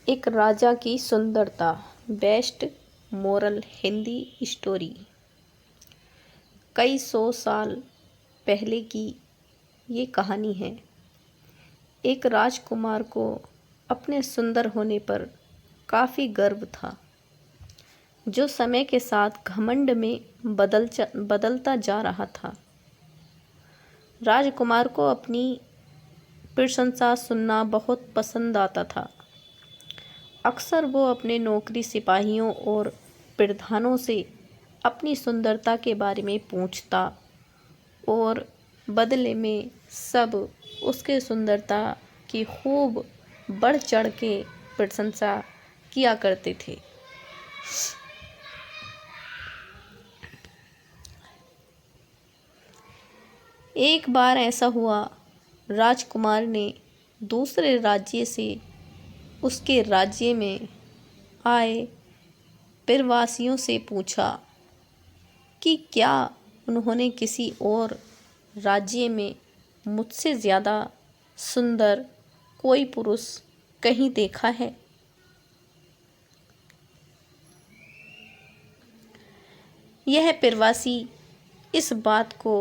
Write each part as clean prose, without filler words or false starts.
एक राजा की सुंदरता। Best moral Hindi story. कई 100 साल पहले की ये कहानी है। एक राजकुमार को अपने सुंदर होने पर काफ़ी गर्व था, जो समय के साथ घमंड में बदलता जा रहा था। राजकुमार को अपनी प्रशंसा सुनना बहुत पसंद आता था। अक्सर वो अपने नौकरी सिपाहियों और प्रधानों से अपनी सुंदरता के बारे में पूछता और बदले में सब उसके सुंदरता की खूब बढ़ चढ़ के प्रशंसा किया करते थे। एक बार ऐसा हुआ, राजकुमार ने दूसरे राज्य से उसके राज्य में आए प्रवासियों से पूछा कि क्या उन्होंने किसी और राज्य में मुझसे ज़्यादा सुंदर कोई पुरुष कहीं देखा है। यह प्रवासी इस बात को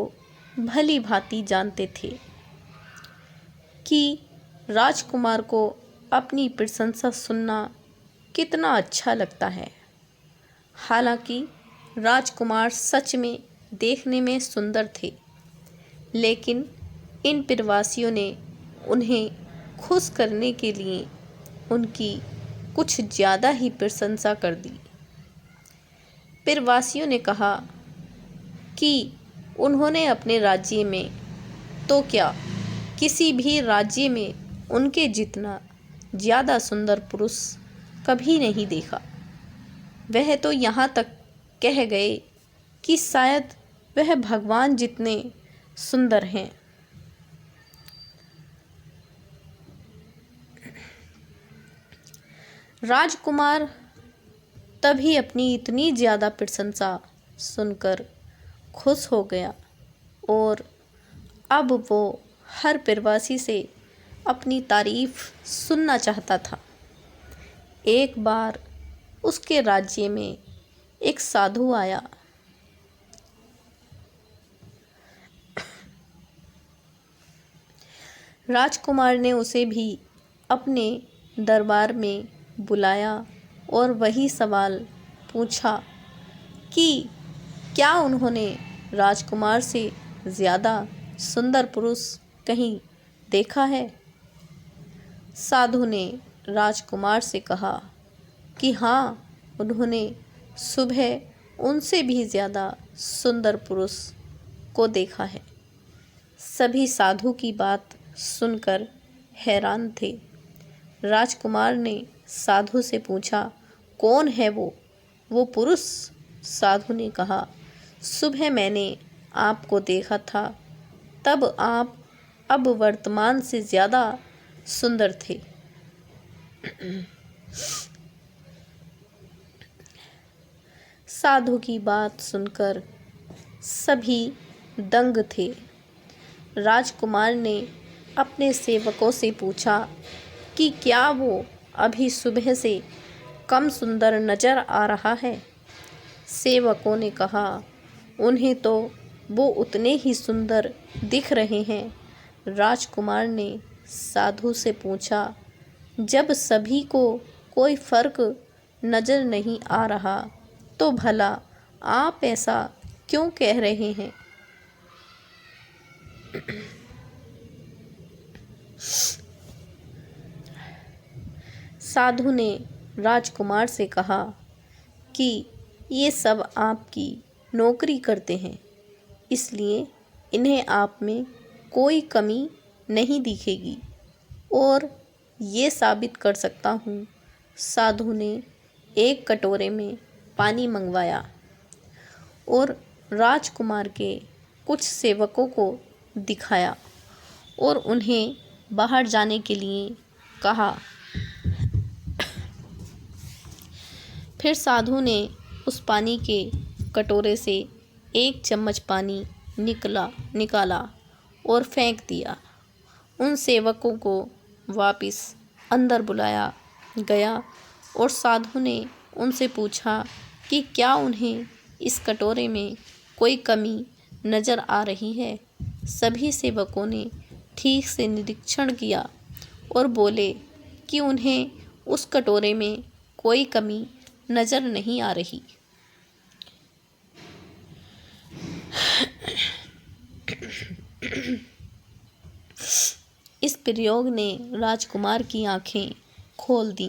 भली भांति जानते थे कि राजकुमार को अपनी प्रशंसा सुनना कितना अच्छा लगता है। हालांकि राजकुमार सच में देखने में सुंदर थे, लेकिन इन प्रवासियों ने उन्हें खुश करने के लिए उनकी कुछ ज़्यादा ही प्रशंसा कर दी। प्रवासियों ने कहा कि उन्होंने अपने राज्य में तो क्या किसी भी राज्य में उनके जितना ज़्यादा सुंदर पुरुष कभी नहीं देखा। वह तो यहाँ तक कह गए कि शायद वह भगवान जितने सुंदर हैं। राजकुमार तभी अपनी इतनी ज़्यादा प्रशंसा सुनकर खुश हो गया और अब वो हर प्रवासी से अपनी तारीफ सुनना चाहता था। एक बार उसके राज्य में एक साधु आया। राजकुमार ने उसे भी अपने दरबार में बुलाया और वही सवाल पूछा कि क्या उन्होंने राजकुमार से ज़्यादा सुंदर पुरुष कहीं देखा है। साधु ने राजकुमार से कहा कि हाँ, उन्होंने सुबह उनसे भी ज़्यादा सुंदर पुरुष को देखा है। सभी साधु की बात सुनकर हैरान थे। राजकुमार ने साधु से पूछा, कौन है वो पुरुष। साधु ने कहा, सुबह मैंने आपको देखा था, तब आप अब वर्तमान से ज़्यादा सुंदर थे। साधु की बात सुनकर सभी दंग थे। राजकुमार ने अपने सेवकों से पूछा कि क्या वो अभी सुबह से कम सुंदर नजर आ रहा है। सेवकों ने कहा, उन्हें तो वो उतने ही सुंदर दिख रहे हैं। राजकुमार ने साधु से पूछा, जब सभी को कोई फर्क नजर नहीं आ रहा, तो भला आप ऐसा क्यों कह रहे हैं। साधु ने राजकुमार से कहा कि ये सब आपकी नौकरी करते हैं, इसलिए इन्हें आप में कोई कमी नहीं दिखेगी और ये साबित कर सकता हूँ। साधु ने एक कटोरे में पानी मंगवाया और राजकुमार के कुछ सेवकों को दिखाया और उन्हें बाहर जाने के लिए कहा। फिर साधु ने उस पानी के कटोरे से एक चम्मच पानी निकाला और फेंक दिया। उन सेवकों को वापस अंदर बुलाया गया और साधु ने उनसे पूछा कि क्या उन्हें इस कटोरे में कोई कमी नज़र आ रही है। सभी सेवकों ने ठीक से निरीक्षण किया और बोले कि उन्हें उस कटोरे में कोई कमी नज़र नहीं आ रही। इस प्रयोग ने राजकुमार की आंखें खोल दी।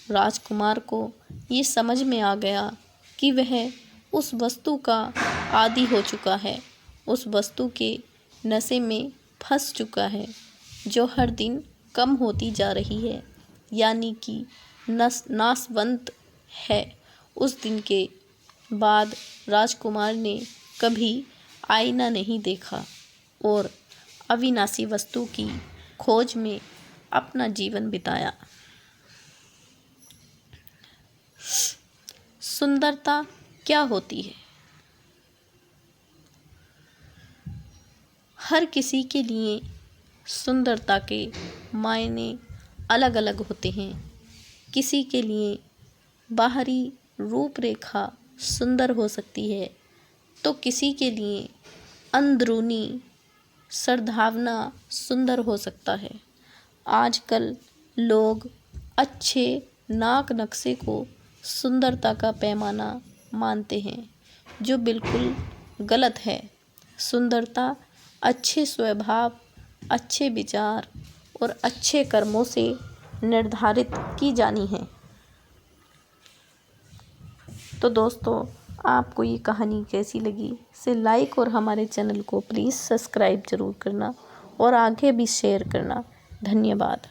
राजकुमार को ये समझ में आ गया कि वह उस वस्तु का आदी हो चुका है, उस वस्तु के नशे में फंस चुका है जो हर दिन कम होती जा रही है, यानी कि नाशवंत है। उस दिन के बाद राजकुमार ने कभी आईना नहीं देखा और अविनाशी वस्तु की खोज में अपना जीवन बिताया। सुंदरता क्या होती है? हर किसी के लिए सुंदरता के मायने अलग अलग होते हैं। किसी के लिए बाहरी रूपरेखा सुंदर हो सकती है तो किसी के लिए अंदरूनी सद्भावना सुंदर हो सकता है। आजकल लोग अच्छे नाक नक्शे को सुंदरता का पैमाना मानते हैं, जो बिल्कुल गलत है। सुंदरता अच्छे स्वभाव, अच्छे विचार और अच्छे कर्मों से निर्धारित की जानी है। तो दोस्तों, आपको ये कहानी कैसी लगी इसे लाइक और हमारे चैनल को प्लीज़ सब्सक्राइब ज़रूर करना और आगे भी शेयर करना। धन्यवाद।